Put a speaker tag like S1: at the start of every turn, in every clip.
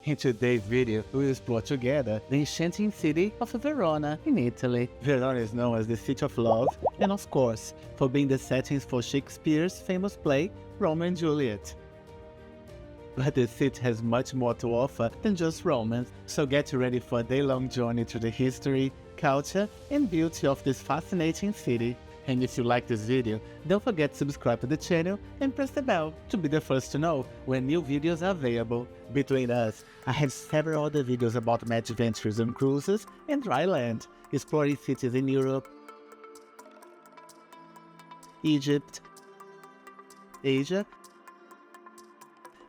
S1: In today's video, we'll explore together the enchanting city of Verona in Italy. Verona is known as the City of Love, and of course, for being the settings for Shakespeare's famous play, Romeo and Juliet. But the city has much more to offer than just romance, so get ready for a day-long journey through the history, culture, and beauty of this fascinating city. And if you like this video, don't forget to subscribe to the channel and press the bell to be the first to know when new videos are available. Between us, I have several other videos about my adventures on cruises and dry land, exploring cities in Europe, Egypt, Asia,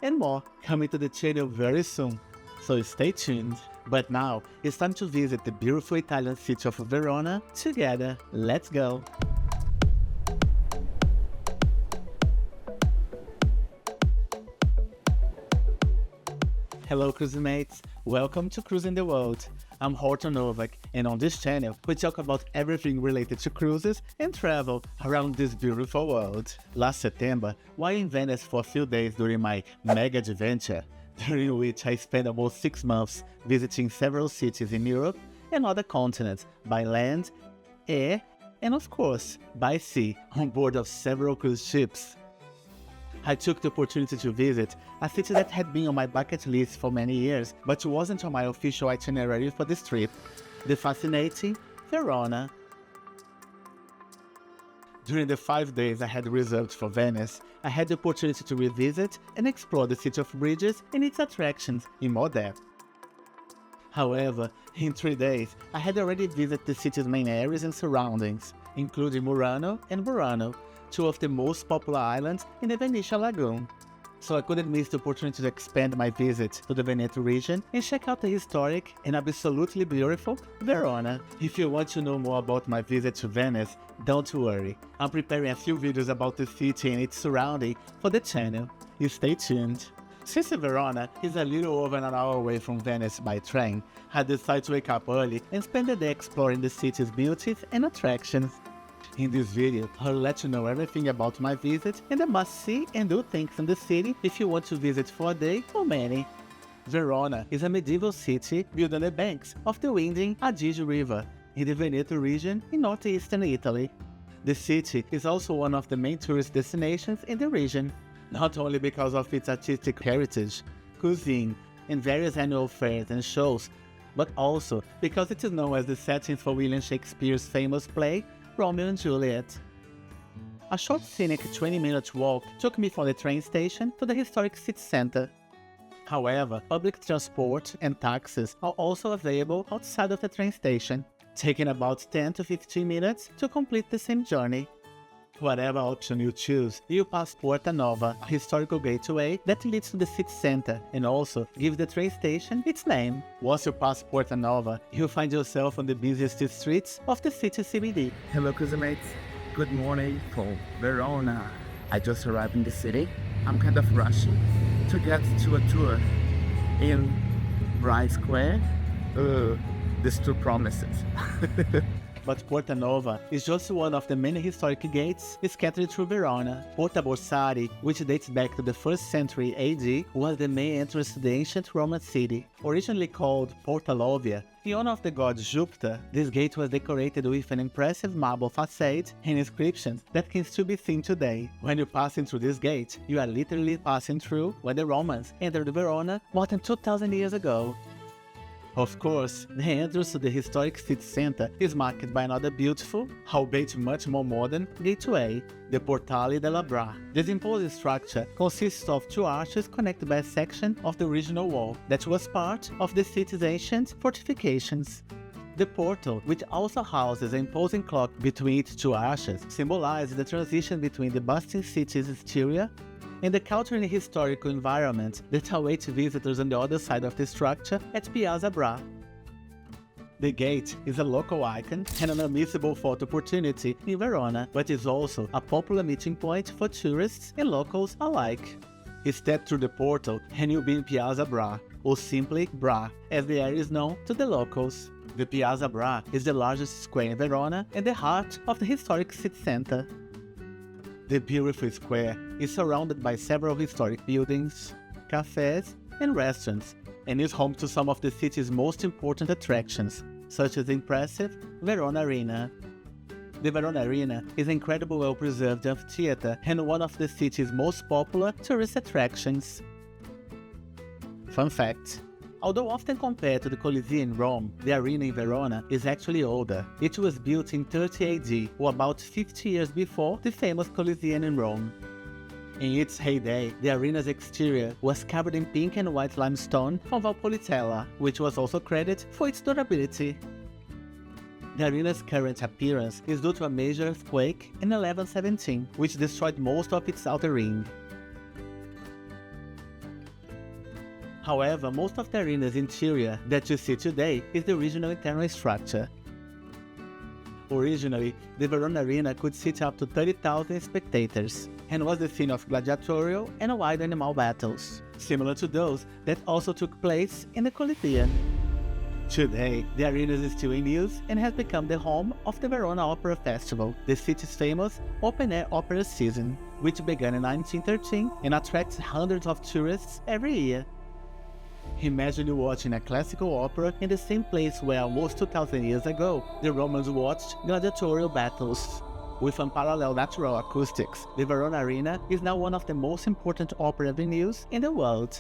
S1: and more coming to the channel very soon, so stay tuned. But now, it's time to visit the beautiful Italian city of Verona together. Let's go! Hello cruising mates, welcome to Cruising the World. I'm Horton Novak, and on this channel we talk about everything related to cruises and travel around this beautiful world. Last September, while in Venice for a few days during my mega adventure, during which I spent almost 6 months visiting several cities in Europe and other continents by land, air, and of course by sea on board of several cruise ships. I took the opportunity to visit a city that had been on my bucket list for many years, but wasn't on my official itinerary for this trip, the fascinating Verona. During the 5 days I had reserved for Venice, I had the opportunity to revisit and explore the City of Bridges and its attractions in more depth. However, in 3 days, I had already visited the city's main areas and surroundings, including Murano and Burano, two of the most popular islands in the Venetian Lagoon. So I couldn't miss the opportunity to expand my visit to the Veneto region and check out the historic and absolutely beautiful Verona. If you want to know more about my visit to Venice, don't worry, I'm preparing a few videos about the city and its surrounding for the channel. Stay tuned. Since Verona is a little over an hour away from Venice by train, I decided to wake up early and spend the day exploring the city's beauties and attractions. In this video, I'll let you know everything about my visit and the must-see and do things in the city if you want to visit for a day or many. Verona is a medieval city built on the banks of the winding Adige River in the Veneto region in northeastern Italy. The city is also one of the main tourist destinations in the region, not only because of its artistic heritage, cuisine, and various annual fairs and shows, but also because it is known as the setting for William Shakespeare's famous play, Romeo and Juliet. A short scenic 20-minute walk took me from the train station to the historic city center. However, public transport and taxis are also available outside of the train station, taking about 10 to 15 minutes to complete the same journey. Whatever option you choose, you pass Porta Nova, a historical gateway that leads to the city center and also gives the train station its name. Once you pass Porta Nova, you'll find yourself on the busiest streets of the city CBD.
S2: Hello cruising mates, good morning from Verona. I just arrived in the city. I'm kind of rushing to get to a tour in Bright Square. This tour promises.
S1: But Porta Nova is just one of the many historic gates scattered through Verona. Porta Borsari, which dates back to the 1st century AD, was the main entrance to the ancient Roman city. Originally called Porta Lovia, in honor of the god Jupiter, this gate was decorated with an impressive marble facade and inscriptions that can still be seen today. When you're passing through this gate, you are literally passing through where the Romans entered Verona more than 2,000 years ago. Of course, the entrance to the historic city center is marked by another beautiful, albeit much more modern, gateway, the Portale della Bra. This imposing structure consists of 2 arches connected by a section of the original wall that was part of the city's ancient fortifications. The portal, which also houses an imposing clock between its 2 arches, symbolizes the transition between the bustling city's exterior and the cultural and historical environment that awaits visitors on the other side of the structure at Piazza Bra. The gate is a local icon and an unmissable photo opportunity in Verona, but is also a popular meeting point for tourists and locals alike. Step through the portal and you'll be in Piazza Bra, or simply Bra, as the area is known to the locals. The Piazza Bra is the largest square in Verona and the heart of the historic city center. The beautiful square is surrounded by several historic buildings, cafes, and restaurants, and is home to some of the city's most important attractions, such as the impressive Verona Arena. The Verona Arena is an incredibly well-preserved amphitheater and one of the city's most popular tourist attractions. Fun fact: although often compared to the Colosseum in Rome, the arena in Verona is actually older. It was built in 30 AD, or about 50 years before the famous Colosseum in Rome. In its heyday, the arena's exterior was covered in pink and white limestone from Valpolicella, which was also credited for its durability. The arena's current appearance is due to a major earthquake in 1117, which destroyed most of its outer ring. However, most of the arena's interior that you see today is the original internal structure. Originally, the Verona Arena could seat up to 30,000 spectators, and was the scene of gladiatorial and wild animal battles, similar to those that also took place in the Colosseum. Today, the arena is still in use and has become the home of the Verona Opera Festival, the city's famous open-air opera season, which began in 1913 and attracts hundreds of tourists every year. Imagine you watching a classical opera in the same place where almost 2,000 years ago, the Romans watched gladiatorial battles. With unparalleled natural acoustics, the Verona Arena is now one of the most important opera venues in the world.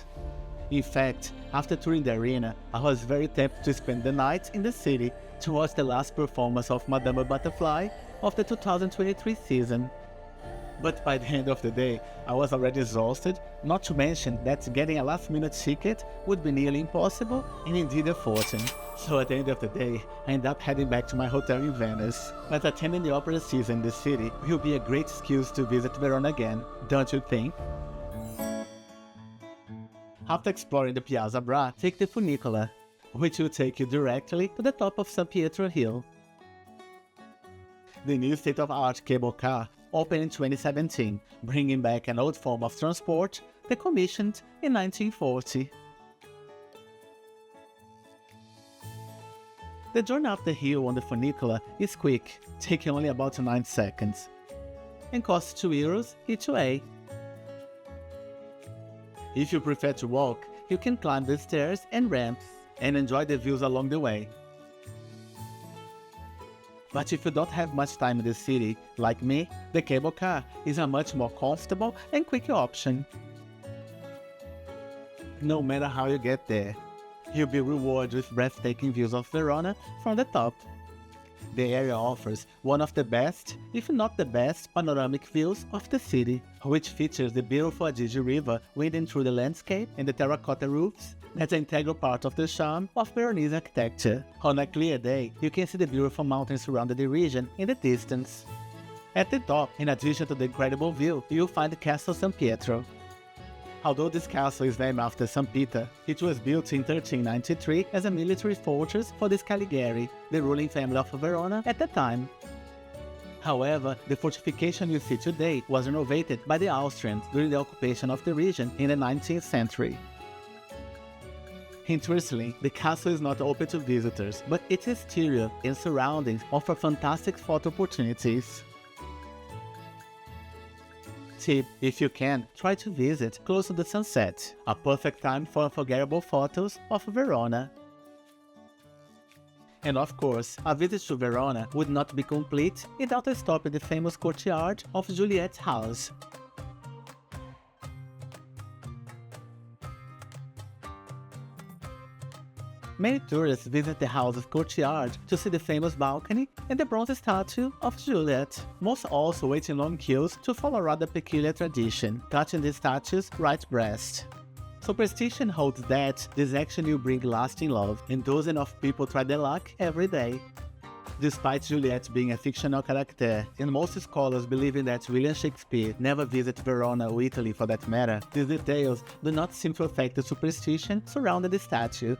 S1: In fact, after touring the arena, I was very tempted to spend the night in the city to watch the last performance of Madame Butterfly of the 2023 season. But by the end of the day, I was already exhausted, not to mention that getting a last-minute ticket would be nearly impossible and indeed a fortune. So at the end of the day, I ended up heading back to my hotel in Venice. But attending the opera season in the city will be a great excuse to visit Verona again, don't you think? After exploring the Piazza Bra, take the funicular, which will take you directly to the top of San Pietro Hill. The new state-of-the-art cable car opened in 2017, bringing back an old form of transport they commissioned in 1940. The journey up the hill on the funicular is quick, taking only about 9 seconds, and costs €2 each way. If you prefer to walk, you can climb the stairs and ramps and enjoy the views along the way. But if you don't have much time in the city, like me, the cable car is a much more comfortable and quick option. No matter how you get there, you'll be rewarded with breathtaking views of Verona from the top. The area offers one of the best, if not the best, panoramic views of the city, which features the beautiful Adige River winding through the landscape and the terracotta roofs. That's an integral part of the charm of Veronese architecture. On a clear day, you can see the beautiful mountains surrounding the region in the distance. At the top, in addition to the incredible view, you'll find Castle San Pietro. Although this castle is named after St. Peter, it was built in 1393 as a military fortress for the Scaligeri, the ruling family of Verona at the time. However, the fortification you see today was renovated by the Austrians during the occupation of the region in the 19th century. Interestingly, the castle is not open to visitors, but its exterior and surroundings offer fantastic photo opportunities. Tip: if you can, try to visit close to the sunset, a perfect time for unforgettable photos of Verona. And of course, a visit to Verona would not be complete without a stop in the famous courtyard of Juliet's house. Many tourists visit the house's courtyard to see the famous balcony and the bronze statue of Juliet. Most also wait in long queues to follow a rather peculiar tradition, touching the statue's right breast. Superstition holds that this action will bring lasting love, and dozens of people try their luck every day. Despite Juliet being a fictional character, and most scholars believing that William Shakespeare never visited Verona or Italy for that matter, these details do not seem to affect the superstition surrounding the statue.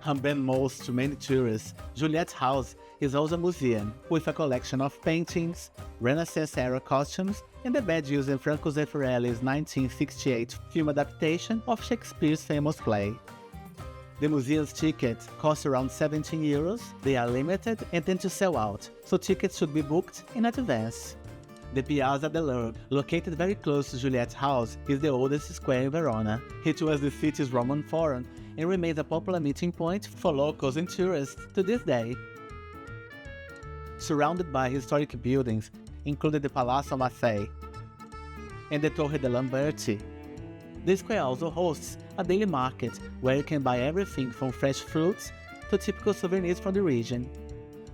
S1: Unbeknownst to many tourists, Juliet's house is also a museum, with a collection of paintings, Renaissance-era costumes, and the bed used in Franco Zeffirelli's 1968 film adaptation of Shakespeare's famous play. The museum's tickets cost around €17, they are limited and tend to sell out, so tickets should be booked in advance. The Piazza dell'Erbe, located very close to Juliet's house, is the oldest square in Verona. It was the city's Roman Forum and remains a popular meeting point for locals and tourists to this day. Surrounded by historic buildings, including the Palazzo Maffei and the Torre de Lamberti, the square also hosts a daily market where you can buy everything from fresh fruits to typical souvenirs from the region.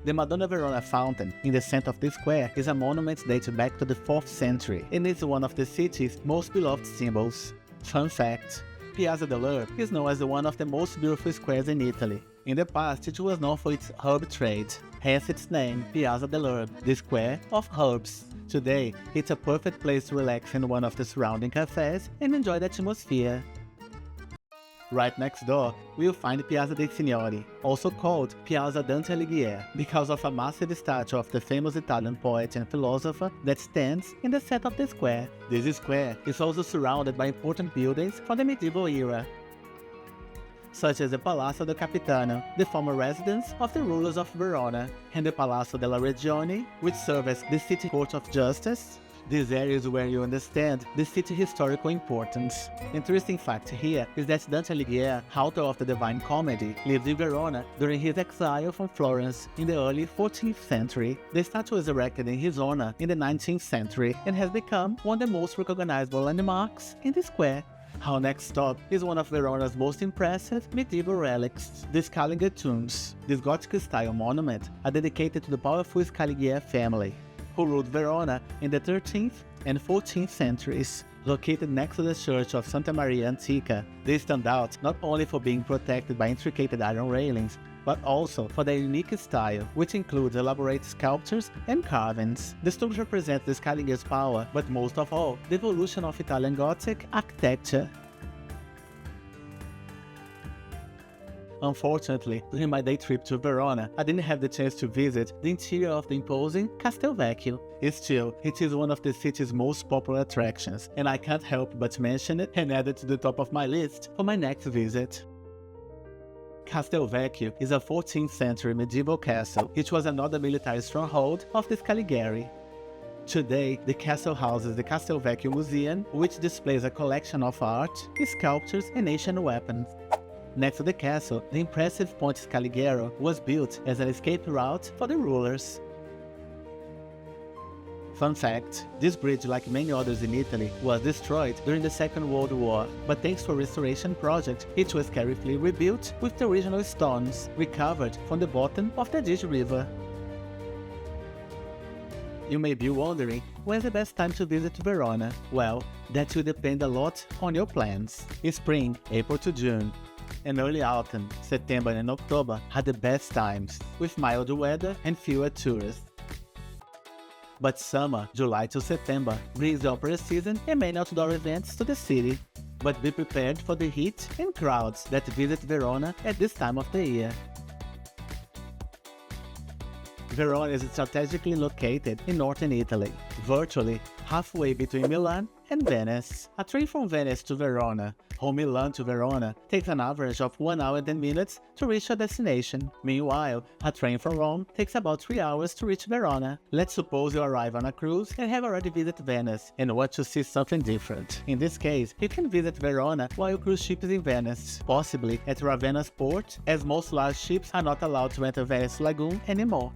S1: The Madonna Verona fountain in the center of the square is a monument dating back to the 4th century and is one of the city's most beloved symbols. Fun fact: Piazza dell'Erbe is known as one of the most beautiful squares in Italy. In the past, it was known for its herb trade, hence its name, Piazza dell'Erbe, the square of herbs. Today, it's a perfect place to relax in one of the surrounding cafes and enjoy the atmosphere. Right next door, we'll find Piazza dei Signori, also called Piazza Dante Alighieri, because of a massive statue of the famous Italian poet and philosopher that stands in the center of the square. This square is also surrounded by important buildings from the medieval era, such as the Palazzo del Capitano, the former residence of the rulers of Verona, and the Palazzo della Regione, which serves as the city court of justice. This area is where you understand the city's historical importance. Interesting fact here is that Dante Alighieri, author of the Divine Comedy, lived in Verona during his exile from Florence in the early 14th century. The statue was erected in his honor in the 19th century and has become one of the most recognizable landmarks in the square. Our next stop is one of Verona's most impressive medieval relics, the Scaligeri tombs. This Gothic-style monument are dedicated to the powerful Scaligeri family, who ruled Verona in the 13th and 14th centuries. Located next to the church of Santa Maria Antica, they stand out not only for being protected by intricate iron railings, but also for their unique style, which includes elaborate sculptures and carvings. The tombs represent the Scaligeri's power, but most of all, the evolution of Italian Gothic architecture. Unfortunately, during my day trip to Verona, I didn't have the chance to visit the interior of the imposing Castelvecchio. Still, it is one of the city's most popular attractions, and I can't help but mention it and add it to the top of my list for my next visit. Castelvecchio is a 14th century medieval castle. It was another military stronghold of the Scaligeri. Today, the castle houses the Castelvecchio Museum, which displays a collection of art, sculptures, and ancient weapons. Next to the castle, the impressive Ponte Scaligero was built as an escape route for the rulers. Fun fact: this bridge, like many others in Italy, was destroyed during the Second World War, but thanks to a restoration project, it was carefully rebuilt with the original stones recovered from the bottom of the Adige River. You may be wondering, when's the best time to visit Verona? Well, that will depend a lot on your plans. Spring, April to June, and early autumn, September and October are the best times, with mild weather and fewer tourists. But summer, July to September, brings the opera season and many outdoor events to the city. But be prepared for the heat and crowds that visit Verona at this time of the year. Verona is strategically located in northern Italy, virtually halfway between Milan and Venice. A train from Venice to Verona, or Milan to Verona, takes an average of 1 hour and 10 minutes to reach your destination. Meanwhile, a train from Rome takes about 3 hours to reach Verona. Let's suppose you arrive on a cruise and have already visited Venice and want to see something different. In this case, you can visit Verona while your cruise ship is in Venice, possibly at Ravenna's port, as most large ships are not allowed to enter Venice Lagoon anymore.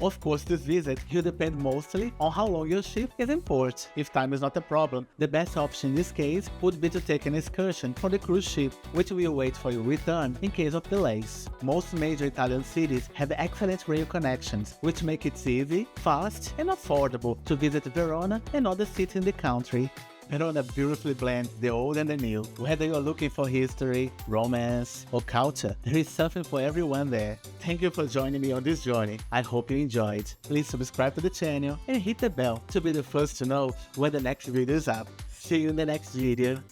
S1: Of course, this visit will depend mostly on how long your ship is in port. If time is not a problem, the best option in this case would be to take an excursion from the cruise ship, which will wait for your return in case of delays. Most major Italian cities have excellent rail connections, which make it easy, fast, and affordable to visit Verona and other cities in the country. Verona beautifully blends the old and the new. Whether you're looking for history, romance, or culture, there is something for everyone there. Thank you for joining me on this journey. I hope you enjoyed. Please subscribe to the channel and hit the bell to be the first to know when the next video is up. See you in the next video.